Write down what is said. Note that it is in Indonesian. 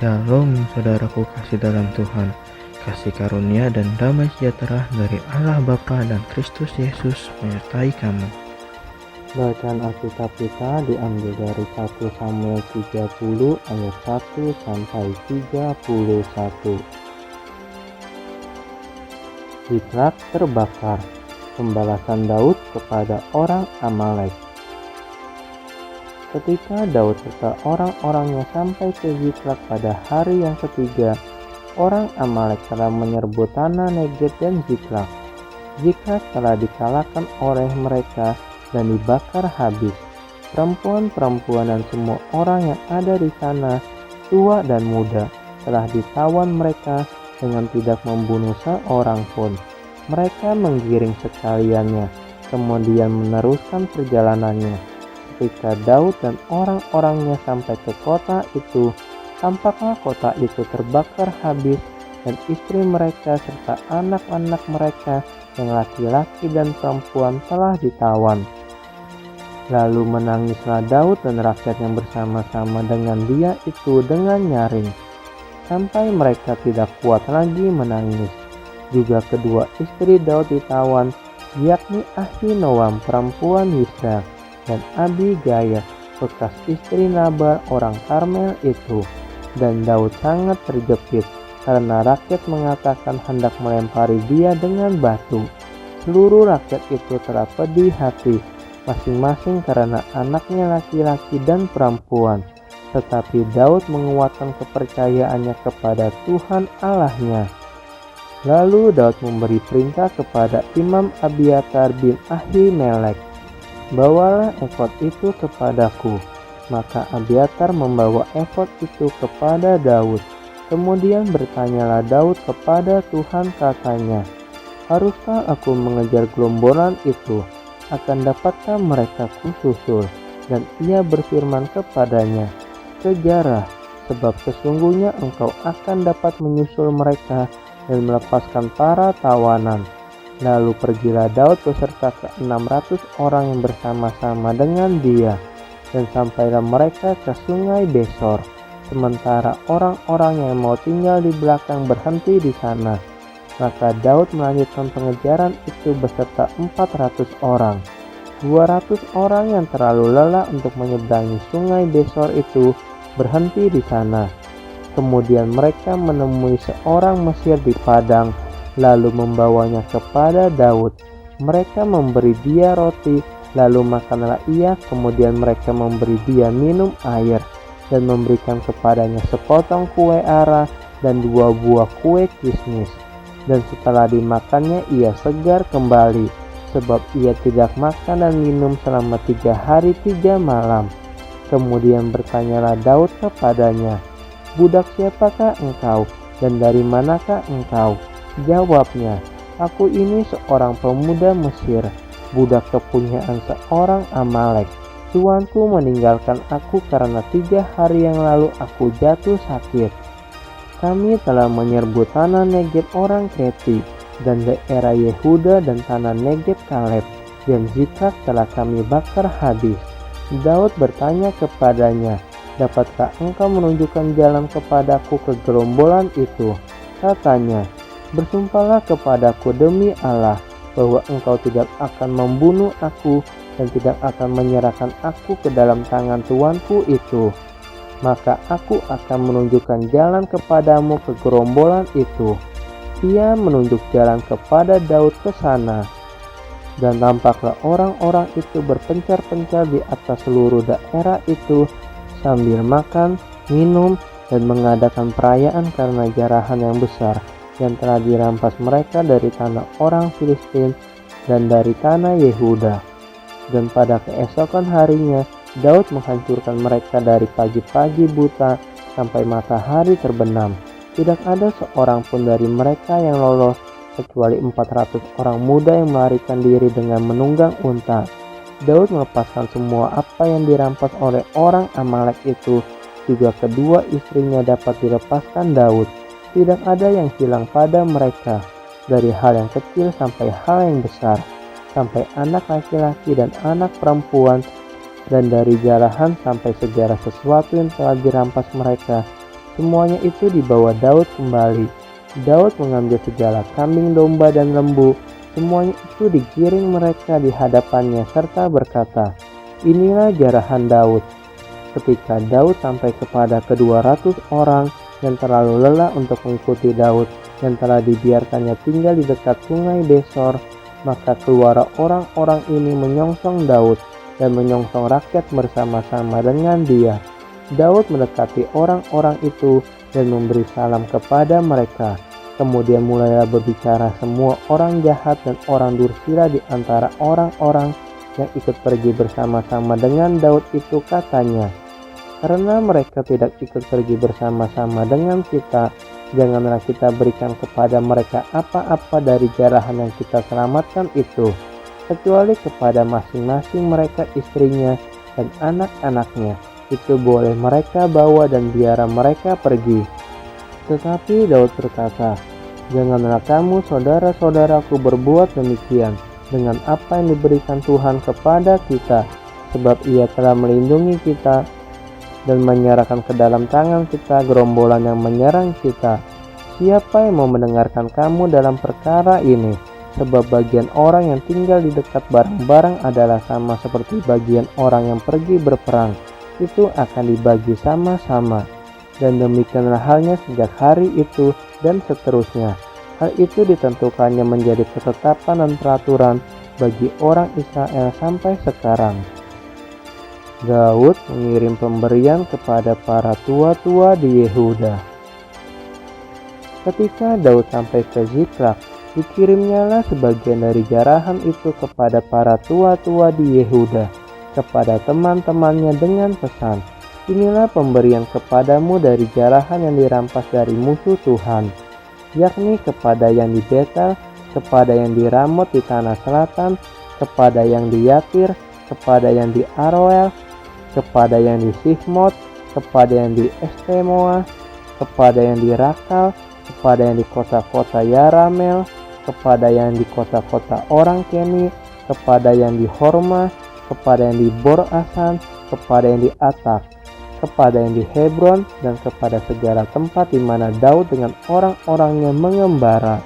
Shalom saudaraku kasih dalam Tuhan, kasih karunia dan damai sejahtera dari Allah Bapa dan Kristus Yesus menyertai kamu. Bacaan Alkitab kita diambil dari 1 Samuel 30 ayat 1 sampai 31. Ziklag terbakar, pembalasan Daud kepada orang Amalek. Ketika Daud serta orang-orangnya sampai ke Ziklag pada hari yang ketiga, orang Amalek telah menyerbu tanah Negeb dan Ziklag. Ziklag telah dikalahkan oleh mereka dan dibakar habis. Perempuan-perempuan dan semua orang yang ada di sana, tua dan muda, telah ditawan mereka dengan tidak membunuh seorang pun. Mereka menggiring sekaliannya, kemudian meneruskan perjalanannya. Ketika Daud dan orang-orangnya sampai ke kota itu, tampaklah kota itu terbakar habis dan istri mereka serta anak-anak mereka yang laki-laki dan perempuan telah ditawan. Lalu menangislah Daud dan rakyat yang bersama-sama dengan dia itu dengan nyaring, sampai mereka tidak kuat lagi menangis. Juga kedua istri Daud ditawan, yakni Ahinoam perempuan Yisrael dan Abigail bekas istri Nabal orang Karmel itu. Dan Daud sangat terjepit karena rakyat mengatakan hendak melempari dia dengan batu. Seluruh rakyat itu telah pedih hati, masing-masing karena anaknya laki-laki dan perempuan. Tetapi Daud menguatkan kepercayaannya kepada Tuhan Allahnya. Lalu Daud memberi perintah kepada Imam Abiatar bin Ahimelek, "Bawalah efod itu kepadaku." Maka Abiatar membawa efod itu kepada Daud. Kemudian bertanyalah Daud kepada Tuhan, katanya, "Haruskah aku mengejar gelombolan itu? Akan dapatkah mereka kususul?" Dan ia berfirman kepadanya, "Kejarlah, sebab sesungguhnya engkau akan dapat menyusul mereka dan melepaskan para tawanan." Lalu pergilah Daud beserta ke-600 orang yang bersama-sama dengan dia, dan sampailah mereka ke sungai Besor, sementara orang-orang yang mau tinggal di belakang berhenti di sana. Maka Daud melanjutkan pengejaran itu beserta 400 orang. 200 orang yang terlalu lelah untuk menyeberangi sungai Besor itu berhenti di sana. Kemudian mereka menemui seorang Mesir di padang, lalu membawanya kepada Daud. Mereka memberi dia roti, lalu makanlah ia. Kemudian mereka memberi dia minum air dan memberikan kepadanya sepotong kue ara dan 2 buah kue kismis. Dan setelah dimakannya ia segar kembali, sebab ia tidak makan dan minum selama 3 hari 3 malam. Kemudian bertanyalah Daud kepadanya, "Budak siapakah engkau dan dari manakah engkau?" Jawabnya, "Aku ini seorang pemuda Mesir, budak kepunyaan seorang Amalek. Tuanku meninggalkan aku karena 3 hari yang lalu aku jatuh sakit. Kami telah menyerbu tanah Negeb orang Kreti dan daerah Yehuda dan tanah Negeb Kaleb, dan Ziklag telah kami bakar habis." Daud bertanya kepadanya, "Dapatkah engkau menunjukkan jalan kepadaku ke gerombolan itu?" Katanya, "Bersumpahlah kepadaku demi Allah bahwa engkau tidak akan membunuh aku dan tidak akan menyerahkan aku ke dalam tangan tuanku itu. Maka aku akan menunjukkan jalan kepadamu ke gerombolan itu." Ia menunjuk jalan kepada Daud ke sana. Dan tampaklah orang-orang itu berpencar-pencar di atas seluruh daerah itu sambil makan, minum, dan mengadakan perayaan karena jarahan yang besar yang telah dirampas mereka dari tanah orang Filistin dan dari tanah Yehuda. Dan pada keesokan harinya Daud menghancurkan mereka dari pagi-pagi buta sampai matahari terbenam. Tidak ada seorang pun dari mereka yang lolos, kecuali 400 orang muda yang melarikan diri dengan menunggang unta. Daud melepaskan semua apa yang dirampas oleh orang Amalek itu. Juga kedua istrinya dapat dilepaskan Daud. Tidak ada yang hilang pada mereka, dari hal yang kecil sampai hal yang besar, sampai anak laki-laki dan anak perempuan, dan dari jarahan sampai segala sesuatu yang telah dirampas mereka, Semuanya itu dibawa Daud kembali. Daud mengambil segala kambing domba dan lembu. Semuanya itu digiring mereka di hadapannya serta berkata, "Inilah jarahan Daud." Ketika Daud sampai kepada ke-200 orang yang terlalu lelah untuk mengikuti Daud dan telah dibiarkannya tinggal di dekat sungai Besor, maka keluar orang-orang ini menyongsong Daud dan menyongsong rakyat bersama-sama dengan dia. Daud mendekati orang-orang itu dan memberi salam kepada mereka. Kemudian mulailah berbicara semua orang jahat dan orang dursila di antara orang-orang yang ikut pergi bersama-sama dengan Daud itu, katanya, "Karena mereka tidak ikut pergi bersama-sama dengan kita, janganlah kita berikan kepada mereka apa-apa dari jarahan yang kita selamatkan itu, kecuali kepada masing-masing mereka istrinya dan anak-anaknya. Itu boleh mereka bawa dan biarlah mereka pergi." Tetapi Daud berkata, "Janganlah kamu saudara-saudaraku berbuat demikian dengan apa yang diberikan Tuhan kepada kita, sebab Ia telah melindungi kita dan menyerahkan ke dalam tangan kita gerombolan yang menyerang kita. Siapa yang mau mendengarkan kamu dalam perkara ini? Sebab bagian orang yang tinggal di dekat barang-barang adalah sama seperti bagian orang yang pergi berperang. Itu akan dibagi sama-sama. Dan demikianlah halnya sejak hari itu dan seterusnya. Hal itu ditentukannya menjadi ketetapan dan peraturan bagi orang Israel sampai sekarang." Daud mengirim pemberian kepada para tua-tua di Yehuda. Ketika Daud sampai ke Ziklag, dikirimnyalah sebagian dari jarahan itu kepada para tua-tua di Yehuda, kepada teman-temannya dengan pesan, "Inilah pemberian kepadamu dari jarahan yang dirampas dari musuh Tuhan, yakni kepada yang di Betel, kepada yang di Ramot di tanah selatan, kepada yang di Yatir, kepada yang di Aroel, kepada yang di Sihmot, kepada yang di Estemoa, kepada yang di Rakal, kepada yang di kota-kota Yaramel, kepada yang di kota-kota orang Keni, kepada yang di Horma, kepada yang di Bor-Asan, kepada yang di Atak, kepada yang di Hebron, dan kepada segala tempat di mana Daud dengan orang-orangnya mengembara."